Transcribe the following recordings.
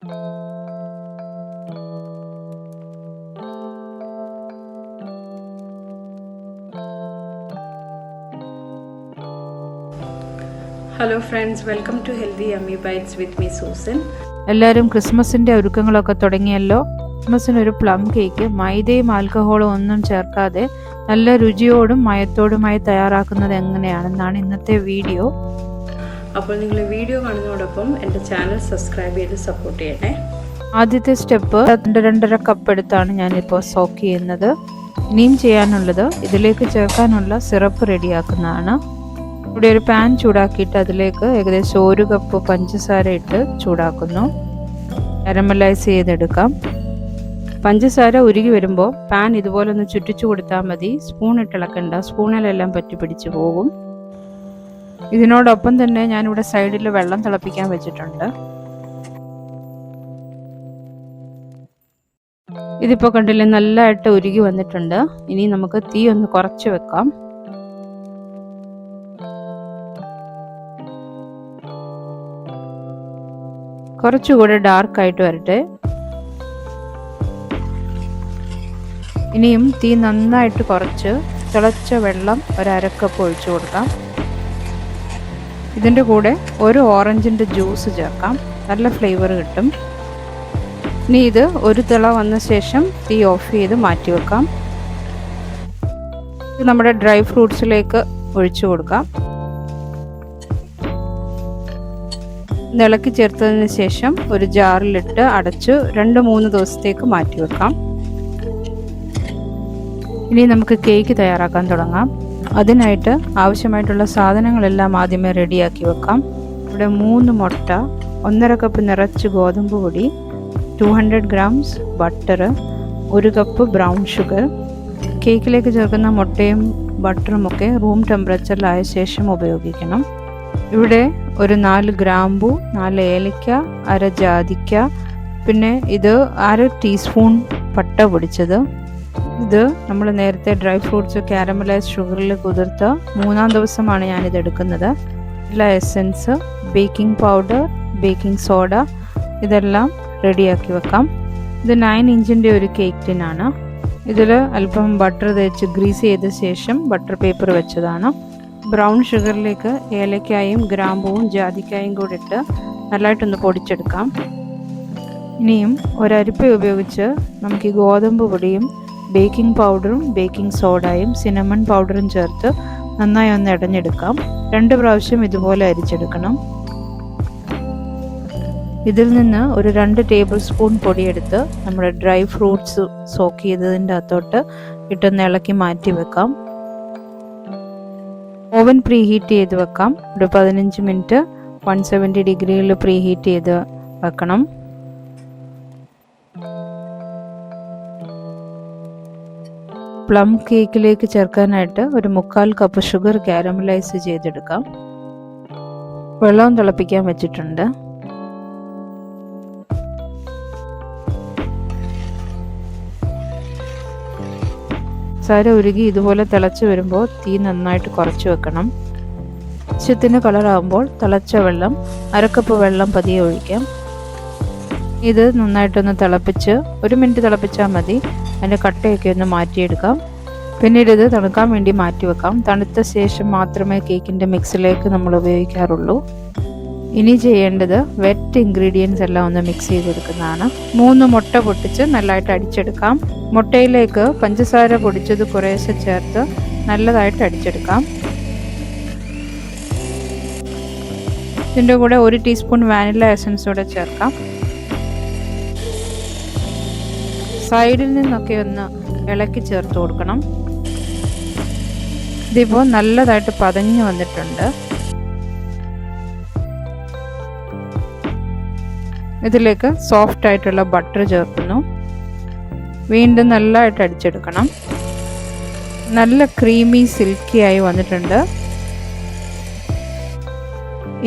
Hello friends, welcome to healthy yummy bites with me Susan. എല്ലാവരും ക്രിസ്മസിൻ്റെ ഒരുക്കങ്ങളൊക്കെ തുടങ്ങിയല്ലോ. ക്രിസ്മസിനൊരു പ്ലം കേക്ക് മൈദയും ആൽക്കഹോളും ഒന്നും ചേർക്കാതെ നല്ല രുചിയോടും മയത്തോടുമായി തയ്യാറാക്കുന്നത് എങ്ങനെയാണെന്നാണ് ഇന്നത്തെ വീഡിയോ. അപ്പോൾ നിങ്ങൾ വീഡിയോ കാണുന്നതോടൊപ്പം എൻ്റെ ചാനൽ സബ്സ്ക്രൈബ് ചെയ്ത് സപ്പോർട്ട് ചെയ്യണേ. ആദ്യത്തെ സ്റ്റെപ്പ് 2.5 കപ്പ് എടുത്താണ് ഞാനിപ്പോൾ സോക്ക് ചെയ്യുന്നത്. ഇനിയും ചെയ്യാനുള്ളത് ഇതിലേക്ക് ചേർക്കാനുള്ള സിറപ്പ് റെഡിയാക്കുന്നതാണ്. ഇവിടെ ഒരു പാൻ ചൂടാക്കിയിട്ട് അതിലേക്ക് ഏകദേശം 1 കപ്പ് പഞ്ചസാര ഇട്ട് ചൂടാക്കുന്നു. കാരമലൈസ് ചെയ്തെടുക്കാം. പഞ്ചസാര ഉരുകി വരുമ്പോൾ പാൻ ഇതുപോലെ ഒന്ന് ചുറ്റിച്ചു കൊടുത്താൽ മതി. സ്പൂൺ ഇട്ടിളക്കണ്ട, സ്പൂണിലെല്ലാം പറ്റി പിടിച്ചു പോകും. ഇതിനോടൊപ്പം തന്നെ ഞാനിവിടെ സൈഡിൽ വെള്ളം തിളപ്പിക്കാൻ വെച്ചിട്ടുണ്ട്. ഇതിപ്പോൾ കണ്ടില്ലേ, നല്ലതായിട്ട് ഉരുകി വന്നിട്ടുണ്ട്. ഇനി നമുക്ക് തീ ഒന്ന് കുറച്ച് വെക്കാം. കുറച്ചുകൂടെ ഡാർക്കായിട്ട് വരട്ടെ. ഇനിയും തീ നന്നായിട്ട് കുറച്ച് തിളച്ച വെള്ളം 1/2 കപ്പ് ഒഴിച്ചു കൊടുക്കാം. ഇതിൻ്റെ കൂടെ ഒരു ഓറഞ്ചിൻ്റെ ജ്യൂസ് ചേർക്കാം. നല്ല ഫ്ലേവർ കിട്ടും. ഇനി ഇത് ഒരു തിള വന്ന ശേഷം തീ ഓഫ് ചെയ്ത് മാറ്റി വെക്കാം. ഇത് നമ്മുടെ ഡ്രൈ ഫ്രൂട്ട്സിലേക്ക് ഒഴിച്ചു കൊടുക്കാം. ഇളക്കി ചേർത്തതിന് ശേഷം ഒരു ജാറിലിട്ട് അടച്ച് 2-3 ദിവസത്തേക്ക് മാറ്റി വെക്കാം. ഇനി നമുക്ക് കേക്ക് തയ്യാറാക്കാൻ തുടങ്ങാം. അതിനായിട്ട് ആവശ്യമായിട്ടുള്ള സാധനങ്ങളെല്ലാം ആദ്യമേ റെഡിയാക്കി വെക്കാം. ഇവിടെ 3 മുട്ട, 1/2 കപ്പ് നിറച്ച് ഗോതമ്പ് പൊടി, 200 grams butter, 1 cup brown sugar. കേക്കിലേക്ക് ചേർക്കുന്ന മുട്ടയും ബട്ടറും ഒക്കെ റൂം ടെമ്പറേച്ചറിലായ ശേഷം ഉപയോഗിക്കണം. ഇവിടെ ഒരു 4 ഗ്രാമ്പു, 4 ഏലക്ക, 1/2 ജാതിക്ക, പിന്നെ ഇത് 1/2 ടീസ്പൂൺ പട്ട പൊടിച്ചത്. ഇത് നമ്മൾ നേരത്തെ ഡ്രൈ ഫ്രൂട്ട്സ് കാരമലൈസ് ഷുഗറിൽ കുതിർത്ത 3-ാം ദിവസമാണ് ഞാനിത് എടുക്കുന്നത്. എല്ലാ essence, baking powder, baking soda ഇതെല്ലാം റെഡിയാക്കി വെക്കാം. ഇത് 9 ഇഞ്ചിൻ്റെ ഒരു കേക്ക് ടിനാണ്. ഇതിൽ അല്പം ബട്ടർ തേച്ച് ഗ്രീസ് ചെയ്ത ശേഷം ബട്ടർ പേപ്പർ വെച്ചതാണ്. ബ്രൗൺ ഷുഗറിലേക്ക് ഏലക്കായും ഗ്രാമ്പുവും ജാതിക്കായും കൂടി ഇട്ട് നല്ലതായിട്ടൊന്ന് പൊടിച്ചെടുക്കാം. ഇനിയും ഒരരിപ്പ ഉപയോഗിച്ച് നമുക്ക് ഈ ഗോതമ്പ് പൊടിയും ബേക്കിംഗ് പൗഡറും ബേക്കിംഗ് സോഡയും സിനമൺ പൗഡറും ചേർത്ത് നന്നായി ഒന്ന് ഇടഞ്ഞെടുക്കാം. 2 പ്രാവശ്യം ഇതുപോലെ അരിച്ചെടുക്കണം. ഇതിൽ നിന്ന് ഒരു 2 ടേബിൾ സ്പൂൺ പൊടിയെടുത്ത് നമ്മുടെ ഡ്രൈ ഫ്രൂട്ട്സ് സോക്ക് ചെയ്തതിൻ്റെ അകത്തോട്ട് ഇട്ടൊന്ന് ഇളക്കി മാറ്റി വെക്കാം. ഓവൻ പ്രീ ഹീറ്റ് ചെയ്ത് വെക്കാം. ഒരു 15 മിനിറ്റ് 170 ഡിഗ്രിയിൽ പ്രീ ഹീറ്റ് ചെയ്ത് വെക്കണം. പ്ലം കേക്കിലേക്ക് ചേർക്കാനായിട്ട് ഒരു 3/4 കപ്പ് ഷുഗർ കാരമലൈസ് ചെയ്തെടുക്കാം. വെള്ളം തിളപ്പിക്കാൻ വെച്ചിട്ടുണ്ട്. പഞ്ചസാര ഉരുകി ഇതുപോലെ തിളച്ച് വരുമ്പോൾ തീ നന്നായിട്ട് കുറച്ച് വെക്കണം. ആവശ്യത്തിന് കളറാകുമ്പോൾ തിളച്ച വെള്ളം 1/2 കപ്പ് വെള്ളം പതിയെ ഒഴിക്കാം. ഇത് നന്നായിട്ടൊന്ന് തിളപ്പിച്ച് 1 മിനിറ്റ് തിളപ്പിച്ചാൽ മതി. അതിൻ്റെ കട്ടയൊക്കെ ഒന്ന് മാറ്റിയെടുക്കാം. പിന്നീട് ഇത് തണുക്കാൻ വേണ്ടി മാറ്റി വെക്കാം. തണുത്ത ശേഷം മാത്രമേ കേക്കിൻ്റെ മിക്സിലേക്ക് നമ്മൾ ഉപയോഗിക്കാറുള്ളൂ. ഇനി ചെയ്യേണ്ടത് വെറ്റ് ഇൻഗ്രീഡിയൻസ് എല്ലാം ഒന്ന് മിക്സ് ചെയ്തെടുക്കുന്നതാണ്. 3 മുട്ട പൊട്ടിച്ച് നല്ലതായിട്ട് അടിച്ചെടുക്കാം. മുട്ടയിലേക്ക് പഞ്ചസാര പൊടിച്ചത് കുറേശ്ശെ ചേർത്ത് നല്ലതായിട്ട് അടിച്ചെടുക്കാം. ഇതിൻ്റെ കൂടെ 1 ടീസ്പൂൺ വാനില എസൻസ് കൂടെ ചേർക്കാം. സൈഡിൽ നിന്നൊക്കെ ഒന്ന് ഇളക്കി ചേർത്ത് കൊടുക്കണം. ഇതിപ്പോൾ നല്ലതായിട്ട് പതഞ്ഞു വന്നിട്ടുണ്ട്. ഇതിലേക്ക് സോഫ്റ്റ് ആയിട്ടുള്ള ബട്ടർ ചേർക്കുന്നു. വീണ്ടും നല്ലതായിട്ട് അടിച്ചെടുക്കണം. നല്ല ക്രീമി സിൽക്കി ആയി വന്നിട്ടുണ്ട്.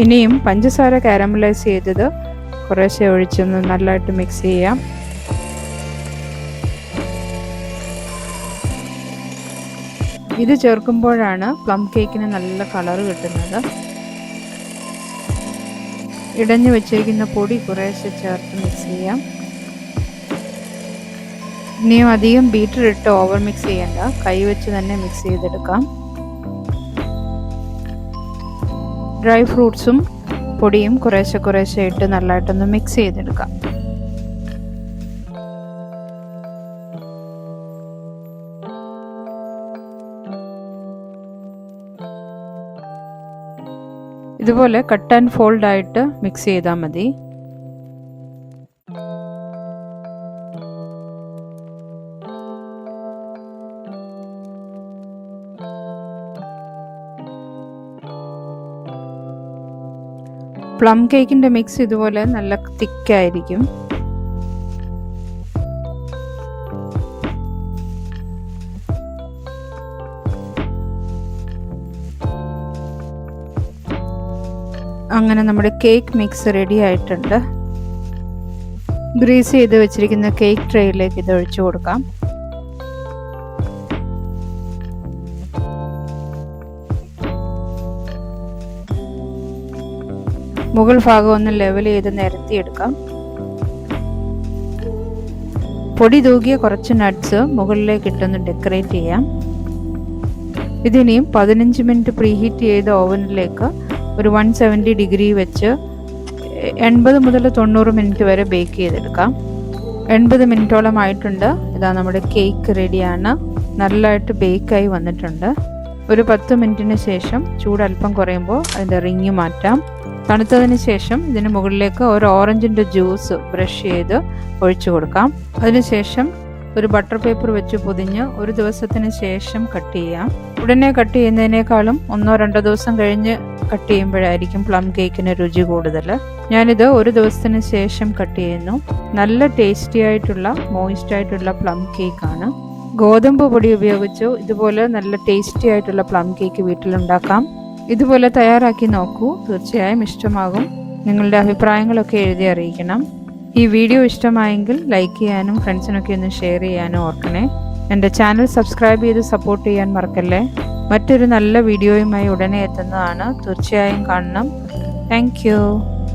ഇനിയും പഞ്ചസാര കാരമലൈസ് ചെയ്തത് കുറേശ്ശെ ഒഴിച്ചൊന്ന് നല്ലതായിട്ട് മിക്സ് ചെയ്യാം. ഇത് ചേർക്കുമ്പോഴാണ് പ്ലം കേക്കിന് നല്ല കളർ കിട്ടുന്നത്. ഇടഞ്ഞു വെച്ചിരിക്കുന്ന പൊടി കുറേശ്ശെ ചേർത്ത് മിക്സ് ചെയ്യാം. ഇനിയും അധികം ബീറ്റർ ഇട്ട് ഓവർ മിക്സ് ചെയ്യണ്ട, കൈ വെച്ച് തന്നെ മിക്സ് ചെയ്തെടുക്കാം. ഡ്രൈ ഫ്രൂട്ട്സും പൊടിയും കുറേശ്ശെ കുറേശ്ശെ ഇട്ട് നല്ലതായിട്ടൊന്ന് മിക്സ് ചെയ്തെടുക്കാം. ഇതുപോലെ കട്ട് ആൻഡ് ഫോൾഡ് ആയിട്ട് മിക്സ് ചെയ്താൽ മതി. പ്ലം കേക്കിൻ്റെ മിക്സ് ഇതുപോലെ നല്ല തിക്കായിരിക്കും. അങ്ങനെ നമ്മുടെ കേക്ക് മിക്സ് റെഡി ആയിട്ടുണ്ട്. ഗ്രീസ് ചെയ്ത് വെച്ചിരിക്കുന്ന കേക്ക് ട്രേയിലേക്ക് ഇത് ഒഴിച്ചു കൊടുക്കാം. മുകൾ ഭാഗം ഒന്ന് ലെവൽ ചെയ്ത് നിരത്തിയെടുക്കാം. പൊടി തൂകിയ കുറച്ച് നട്ട്സ് മുകളിലേക്ക് ഇട്ടൊന്ന് ഡെക്കറേറ്റ് ചെയ്യാം. ഇതിനെയും 15 മിനിറ്റ് പ്രീഹീറ്റ് ചെയ്ത ഓവനിലേക്ക് ഒരു 170 ഡിഗ്രി വെച്ച് 80 മുതൽ 90 മിനിറ്റ് വരെ ബേക്ക് ചെയ്തെടുക്കാം. 80 മിനിറ്റോളം ആയിട്ടുണ്ട്. ഇതാ നമ്മുടെ കേക്ക് റെഡിയാണ്. നല്ലതായിട്ട് ബേക്കായി വന്നിട്ടുണ്ട്. ഒരു 10 മിനിറ്റിന് ശേഷം ചൂട് അല്പം കുറയുമ്പോൾ അതിൻ്റെ റിങ് മാറ്റാം. തണുത്തതിന് ശേഷം ഇതിന് മുകളിലേക്ക് ഒരു ഓറഞ്ചിൻ്റെ ജ്യൂസ് ബ്രഷ് ചെയ്ത് ഒഴിച്ചു കൊടുക്കാം. അതിനുശേഷം ഒരു ബട്ടർ പേപ്പർ വെച്ച് പൊതിഞ്ഞ് ഒരു ദിവസത്തിന് ശേഷം കട്ട് ചെയ്യാം. ഉടനെ കട്ട് ചെയ്യുന്നതിനേക്കാളും 1-2 ദിവസം കഴിഞ്ഞ് കട്ട് ചെയ്യുമ്പോഴായിരിക്കും പ്ലം കേക്കിന് രുചി കൂടുതൽ. ഞാനിത് ഒരു ദിവസത്തിന് ശേഷം കട്ട് ചെയ്യുന്നു. നല്ല ടേസ്റ്റി ആയിട്ടുള്ള മോയിസ്റ്റ് ആയിട്ടുള്ള പ്ലം കേക്കാണ്. ഗോതമ്പ് പൊടി ഉപയോഗിച്ച് ഇതുപോലെ നല്ല ടേസ്റ്റി ആയിട്ടുള്ള പ്ലം കേക്ക് വീട്ടിലുണ്ടാക്കാം. ഇതുപോലെ തയ്യാറാക്കി നോക്കൂ, തീർച്ചയായും ഇഷ്ടമാകും. നിങ്ങളുടെ അഭിപ്രായങ്ങളൊക്കെ എഴുതി അറിയിക്കണം. ഈ വീഡിയോ ഇഷ്ടമായെങ്കിൽ ലൈക്ക് ചെയ്യാനും ഫ്രണ്ട്സിനൊക്കെ ഒന്ന് ഷെയർ ചെയ്യാനും ഓർക്കണേ. എൻ്റെ ചാനൽ സബ്സ്ക്രൈബ് ചെയ്ത് സപ്പോർട്ട് ചെയ്യാൻ മറക്കല്ലേ. മറ്റൊരു നല്ല വീഡിയോയുമായി ഉടനെ എത്തുന്നതാണ്. തീർച്ചയായും കാണണം. താങ്ക്